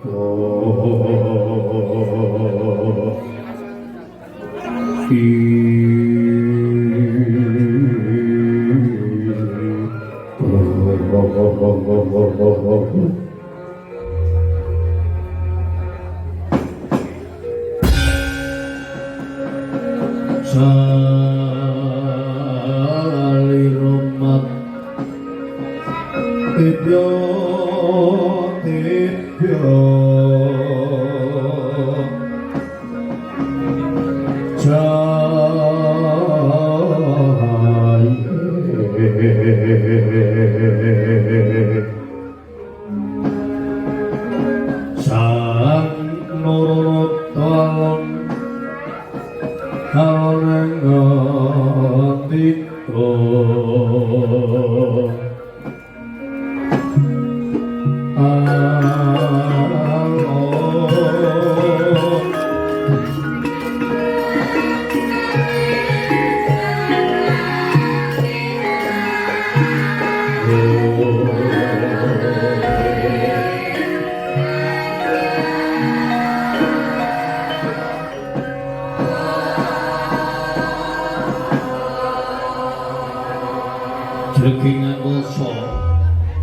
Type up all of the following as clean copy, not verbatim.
Salirumat tibya sang nurut Hanengandika Jregingan wasa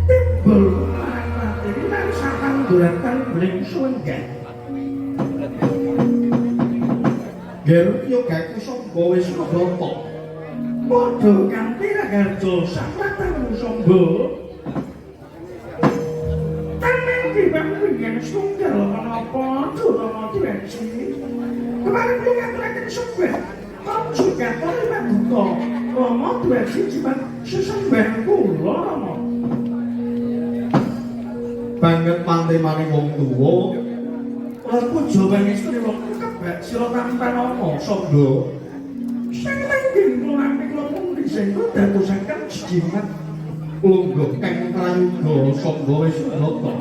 timbul materi lan sakanduratan bling suwengan ger yo gak sangga wis ngrata padha kanthi ragarja sakratan sangga tanang dibang yang sunggal menapa durana diwensi kemarin kula ngaturaken sembah juga terlibat duka Rama diwensi jimat sesembah kula Rama banget pantemane wong tuwa ora puja pangestu wong kebak sira tanpa nama sangga sing langgeng kula amping kula pundi sengko dadosaken jimat lungguh kang prayoga sangga wis nata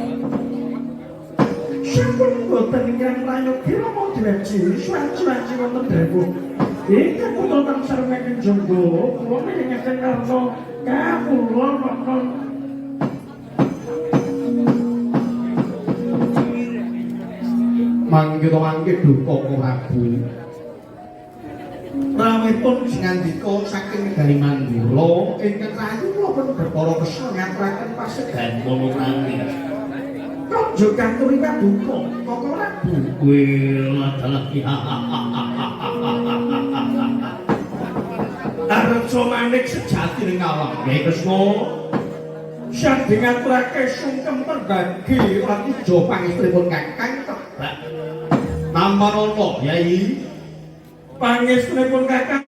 sampun boten ingkang prayoga Rama diwensi suwan-suwan wonten dawuh Ika putra tansar mekin jonggo, kula menyengaken karna kawula nonton. Mangke to mangke duka Prabu. Rawuhipun sing ngandika saking negari Mandura ingkang rayu kula pun berpara kesel ngaturaken pasegan mono nami. Kanjeng katurikan duka, kok Prabu kuwi adalah Arjo manik sejati ning alam Kresna sang ngaturake sungkem perbagi lan uja pangestripun Kakang Kebak Namanana Yai pangestripun Kakang